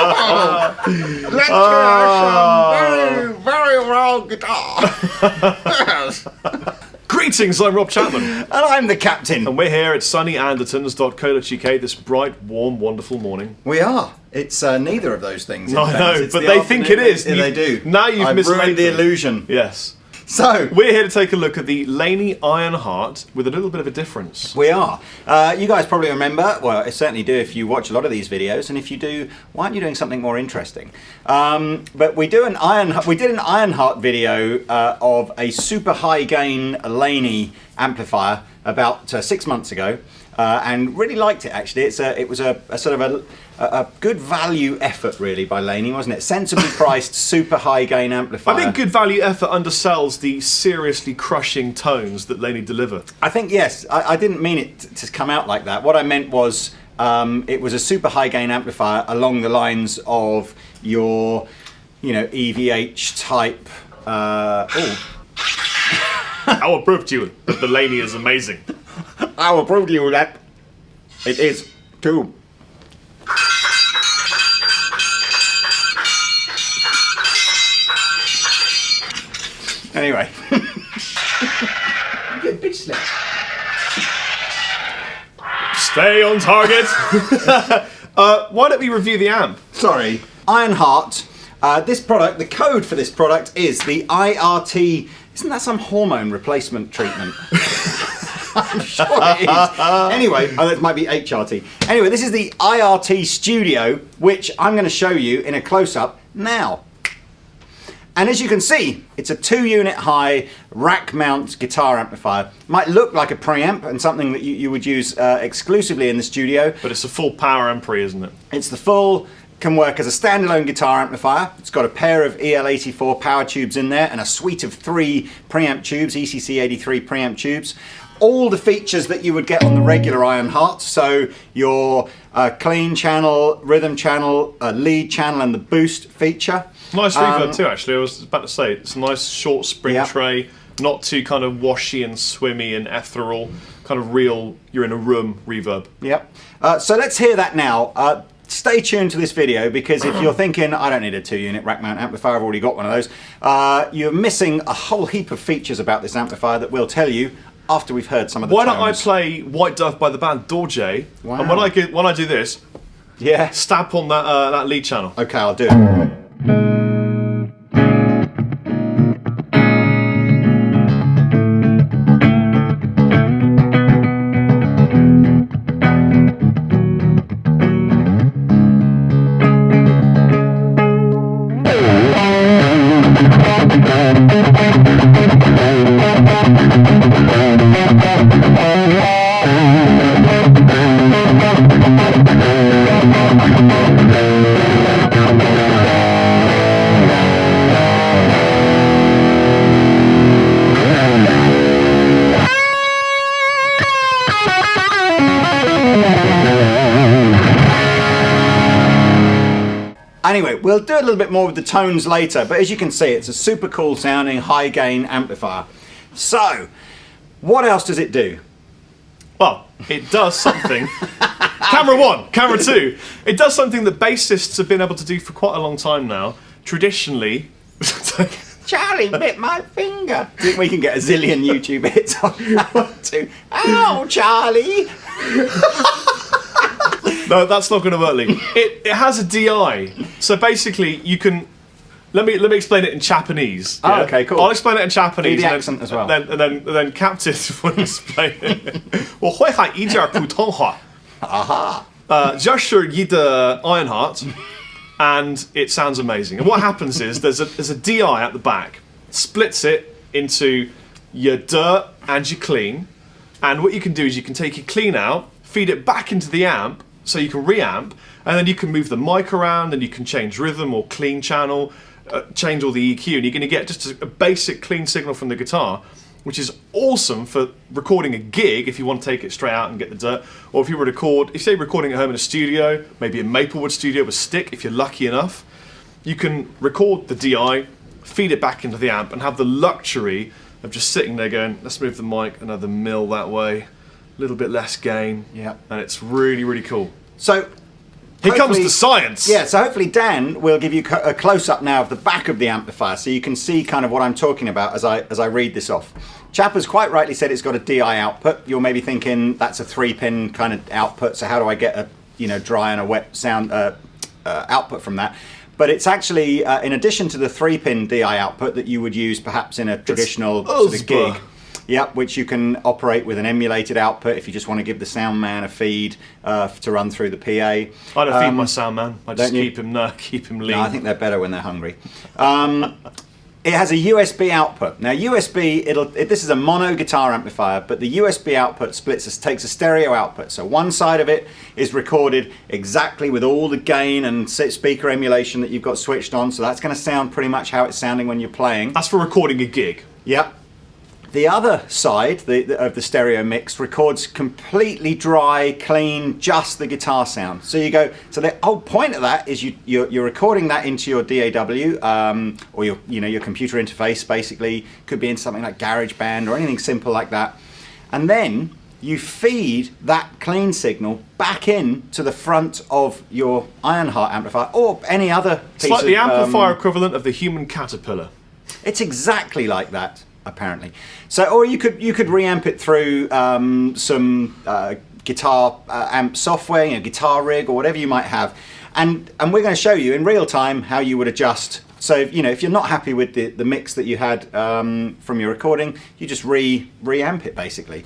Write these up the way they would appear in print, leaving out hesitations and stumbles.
Let's hear some very, very well guitar. Yes. Greetings, I'm Rob Chapman. And I'm the captain. And we're here at sunny Andertons.co.uk this bright, warm, wonderful morning. We are. It's neither of those things. I know, but they think it is. They do. Now you've I've mislaid ruined the them. illusion. Yes. So we're here to take a look at the Laney Ironheart with a little bit of a difference. we are. You guys probably remember, well, I certainly do if you watch a lot of these videos, and if you do, why aren't you doing something more interesting? But we did an Ironheart video of a super high gain Laney amplifier about 6 months ago, and really liked it actually. It was a sort of a good value effort really by Laney, wasn't it? Sensibly priced, super high gain amplifier. I think good value effort undersells the seriously crushing tones that Laney deliver. I think yes. I didn't mean it to come out like that. What I meant was it was a super high gain amplifier along the lines of your, EVH type. I will prove to you that the Laney is amazing. I will prove to you that it is too. Anyway. You get bitch slapped. Stay on target. Why don't we review the amp? Sorry. Ironheart. This product, the code for this product is the IRT. Isn't that some hormone replacement treatment? I'm sure it is. Anyway, that might be HRT. Anyway, this is the IRT Studio, which I'm going to show you in a close-up now. And as you can see, it's a 2-unit high rack mount guitar amplifier. Might look like a preamp and something that you would use exclusively in the studio. But it's a full power ampri, isn't it? It's the full, can work as a standalone guitar amplifier. It's got a pair of EL84 power tubes in there and a suite of 3 preamp tubes, ECC83 preamp tubes. All the features that you would get on the regular Ironheart, so your clean channel, rhythm channel, lead channel and the boost feature. Nice reverb too, actually. I was about to say, it's a nice short spring tray, not too kind of washy and swimmy and ethereal, kind of real, you're in a room reverb. Yep. So let's hear that now. Stay tuned to this video because if you're thinking, I don't need a 2-unit rack mount amplifier, I've already got one of those, you're missing a whole heap of features about this amplifier that we'll tell you after we've heard some of the Why tones. don't I play White Dove by the band Dorje, and when I do this, stamp on that lead channel. Okay, I'll do it. Anyway, we'll do a little bit more with the tones later, but as you can see, it's a super cool sounding high gain amplifier. So, what else does it do? Well, it does something. Camera 1, camera 2. It does something that bassists have been able to do for quite a long time now. Traditionally. Charlie bit my finger. I think we can get a zillion YouTube hits on that too. Ow, Charlie! No, that's not going to work, Lee. It has a DI, so basically you can. Let me explain it in Japanese. Oh, okay, cool. I'll explain it in Japanese. Do the accent as well. And then Captain will explain it. 我会喊一点普通话. Aha. 这是一的 Ironheart, and it sounds amazing. And what happens is there's a DI at the back, splits it into your dirt and your clean. And what you can do is you can take your clean out, feed it back into the amp, so you can reamp, and then you can move the mic around, and you can change rhythm or clean channel, change all the EQ, and you're going to get just a basic clean signal from the guitar, which is awesome for recording a gig if you want to take it straight out and get the dirt, or if you record, if you're recording at home in a studio, maybe a Maplewood studio with stick, if you're lucky enough, you can record the DI, feed it back into the amp, and have the luxury of just sitting there going, let's move the mic another mil that way, a little bit less gain, yeah, and it's really, really cool. So, Here comes hopefully- the science. Yeah, so hopefully Dan will give you a close-up now of the back of the amplifier, so you can see kind of what I'm talking about as I read this off. Chappers quite rightly said it's got a DI output. You're maybe thinking that's a 3-pin kind of output, so how do I get a dry and a wet sound output from that? But it's actually, in addition to the 3-pin DI output that you would use perhaps in a traditional sort of gig, which you can operate with an emulated output if you just want to give the sound man a feed to run through the PA. I don't feed my sound man. I just keep him lean. No, I think they're better when they're hungry. It has a USB output. Now USB, this is a mono guitar amplifier, but the USB output takes a stereo output. So one side of it is recorded exactly with all the gain and speaker emulation that you've got switched on. So that's going to sound pretty much how it's sounding when you're playing. That's for recording a gig. Yep. The other side of the stereo mix records completely dry, clean, just the guitar sound. So you go. So the whole point of that is you're recording that into your DAW or your computer interface. Basically, could be in something like GarageBand or anything simple like that, and then you feed that clean signal back in to the front of your Ironheart amplifier or any other piece It's like the of, amplifier equivalent of the human caterpillar. It's exactly like that, apparently. So, or you could reamp it through some guitar amp software, guitar rig or whatever you might have, and we're going to show you in real time how you would adjust. So, if you're not happy with the mix that you had from your recording, you just reamp it basically.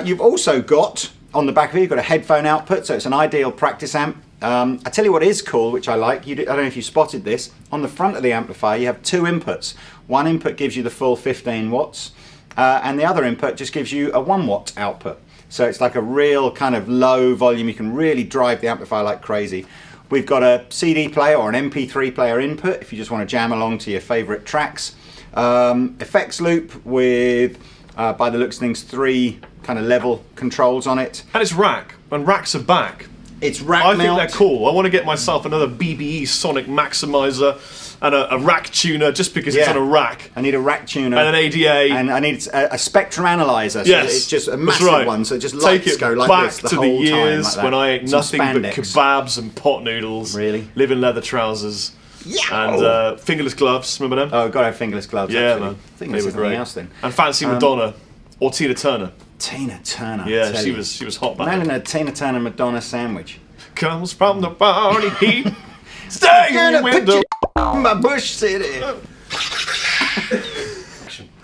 You've also got on the back of it, you've got a headphone output, so it's an ideal practice amp. I tell you what is cool, which I like. I don't know if you spotted this. On the front of the amplifier, you have two inputs. One input gives you the full 15 watts, and the other input just gives you a 1 watt output. So it's like a real kind of low volume. You can really drive the amplifier like crazy. We've got a CD player or an MP3 player input if you just want to jam along to your favorite tracks. Effects loop with, by the looks of things, 3 kind of level controls on it. And it's rack, and racks are back. It's rack I mount. think they're cool. I want to get myself another BBE sonic maximizer and a rack tuner just because it's on a rack. I need a rack tuner. And an ADA. And I need a spectrum analyzer. So Yes. it's just a That's massive right. one. So just Take lights it go like back this the to whole the years time. Like that. when I ate Some nothing but spandex. kebabs and pot noodles. Really? Live in leather trousers. Yeah. And fingerless gloves. Remember them? Oh, got to have fingerless gloves. Yeah, actually. man. I think They there's were something great. else then. And Fancy Madonna or Tina Turner. Tina Turner. I Yeah, tell she you. was hot back Imagine then. a Tina Turner Madonna sandwich. Comes from the party heat. Stay in the window. In my bush city.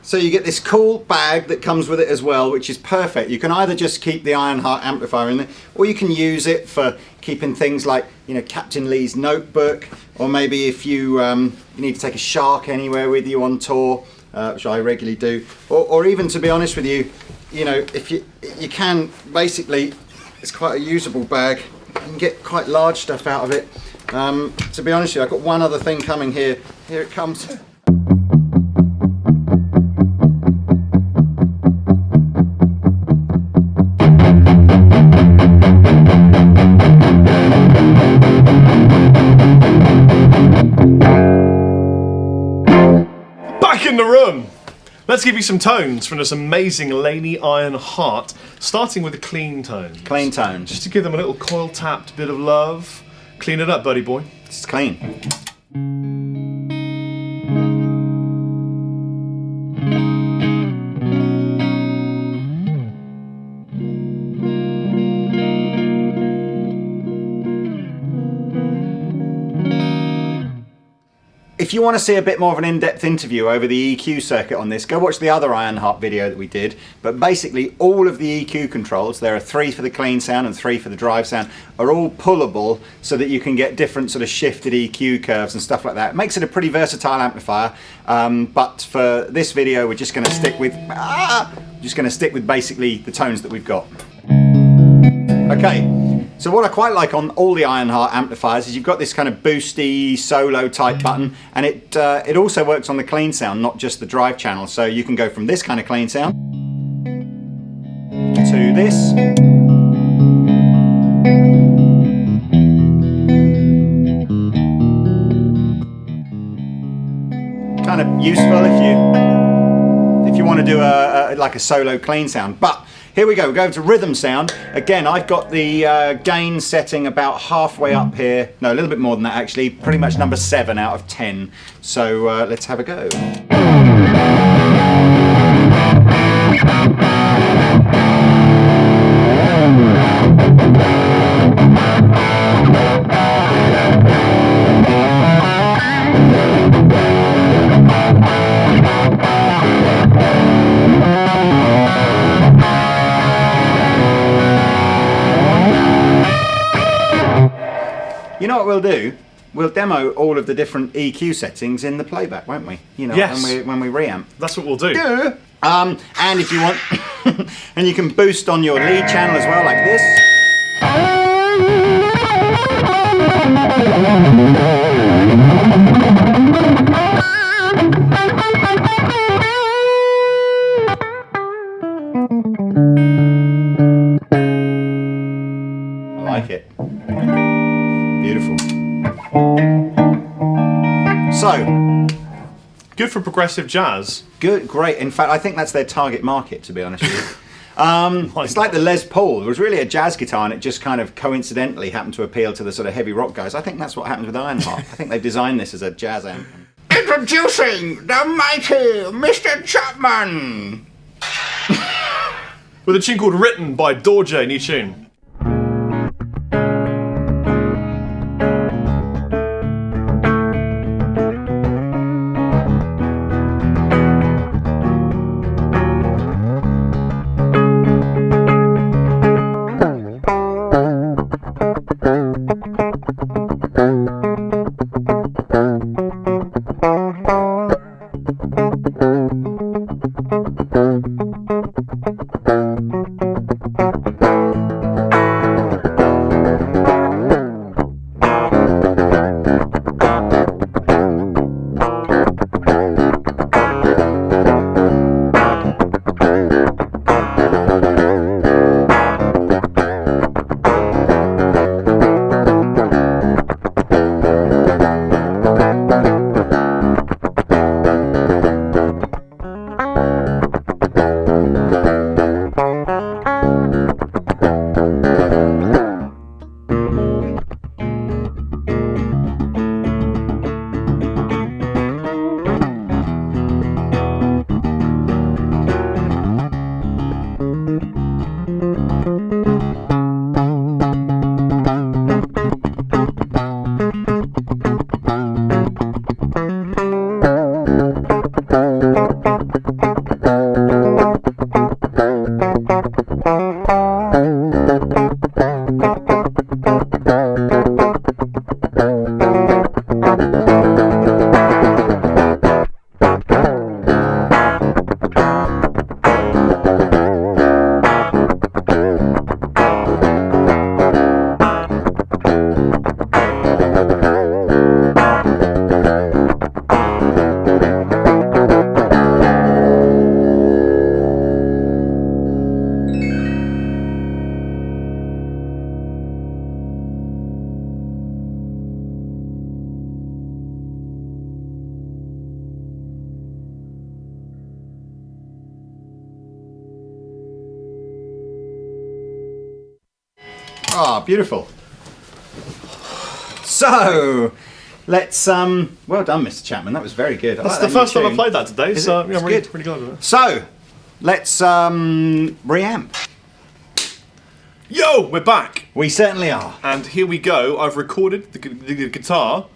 So you get this cool bag that comes with it as well, which is perfect. You can either just keep the Ironheart amplifier in there, or you can use it for keeping things like, Captain Lee's notebook, or maybe if you need to take a shark anywhere with you on tour, which I regularly do, or even, to be honest with you, if you can basically, it's quite a usable bag. You can get quite large stuff out of it. To be honest with you, I've got one other thing coming here. Here it comes. Back in the room. Let's give you some tones from this amazing Laney Ironheart, starting with the clean tones. Clean tones. Just to give them a little coil-tapped bit of love. Clean it up, buddy boy. It's clean. If you want to see a bit more of an in-depth interview over the EQ circuit on this, go watch the other Ironheart video that we did. But basically, all of the EQ controls, there are 3 for the clean sound and 3 for the drive sound, are all pullable so that you can get different sort of shifted EQ curves and stuff like that. It makes it a pretty versatile amplifier. But for this video, we're just going to stick with basically the tones that we've got. Okay. So what I quite like on all the Ironheart amplifiers is you've got this kind of boosty solo type button, and it also works on the clean sound, not just the drive channel. So you can go from this kind of clean sound to this. Kind of useful if you want to do like a solo clean sound, but Here we go. We're going to rhythm sound. Again, I've got the gain setting about halfway up here. No, a little bit more than that actually. Pretty much number 7 out of 10. So let's have a go. You know what we'll do? We'll demo all of the different EQ settings in the playback, won't we? You know, yes. when we reamp. That's what we'll do. Yeah. And if you want, and you can boost on your lead channel as well, like this. I like it. Beautiful. So, good for progressive jazz. Good, great. In fact, I think that's their target market, to be honest with you. It's like the Les Paul. It was really a jazz guitar, and it just kind of coincidentally happened to appeal to the sort of heavy rock guys. I think that's what happened with Ironheart. I think they've designed this as a jazz anthem. Introducing the mighty Mr. Chapman! With a tune called Written by Dorje, new tune. Ah, beautiful. So, let's well done, Mr. Chapman. That was very good. That's the first time I played that today, so yeah, I'm really glad with it. So, let's reamp. Yo, we're back. We certainly are. And here we go. I've recorded the guitar.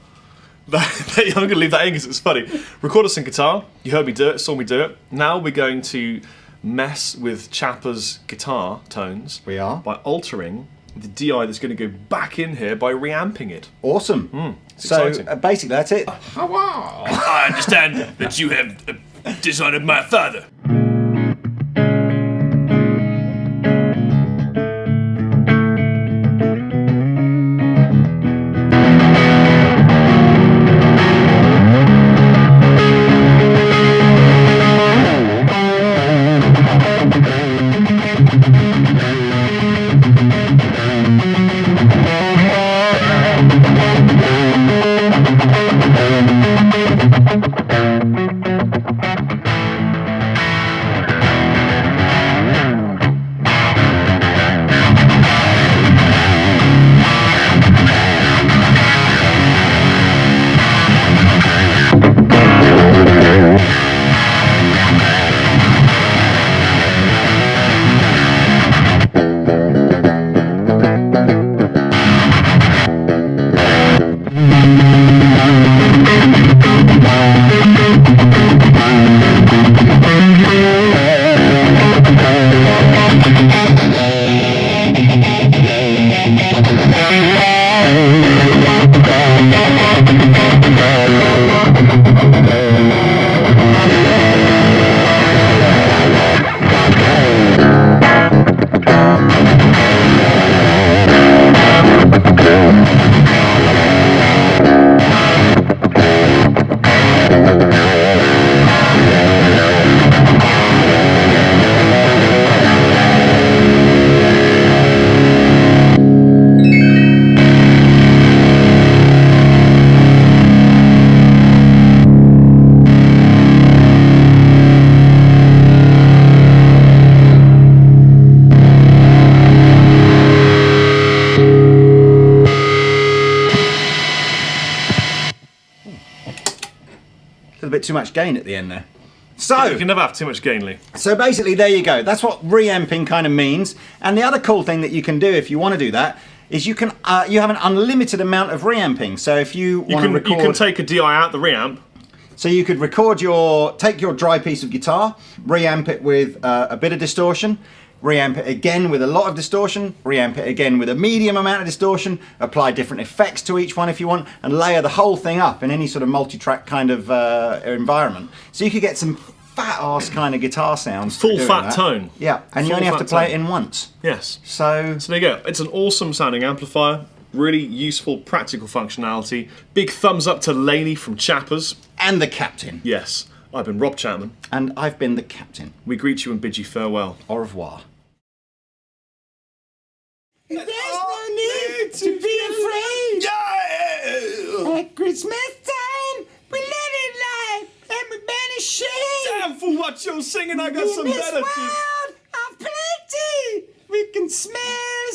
I'm going to leave that in because it's funny. Recorded some guitar. You heard me do it, saw me do it. Now we're going to mess with Chappers' guitar tones. We are. By altering the DI that's going to go back in here by reamping it. Awesome. So basically that's it. I understand that you have dishonored my father. bit too much gain at the end there. So You can never have too much gain, Lee. So basically, there you go. That's what reamping kind of means. And the other cool thing that you can do if you want to do that is you can you have an unlimited amount of reamping. So if you want to record, you can take a DI out the reamp. so you could record take your dry piece of guitar, reamp it with a bit of distortion, reamp it again with a lot of distortion, reamp it again with a medium amount of distortion, apply different effects to each one if you want, and layer the whole thing up in any sort of multi-track kind of environment. So you could get some fat ass kind of guitar sounds. Full doing fat that. tone. Yeah, and you Full only have to fat play it tone. in once. Yes. So So there you go. It's an awesome sounding amplifier. Really useful, practical functionality. Big thumbs up to Laney from Chappers. and the captain. Yes. I've been Rob Chapman. And I've been the captain. We greet you and bid you farewell. Au revoir. There's no need to be afraid. At Christmas time, we let it light. Everybody shake. Damn, for what you're singing, I got In this world of plenty, we can smell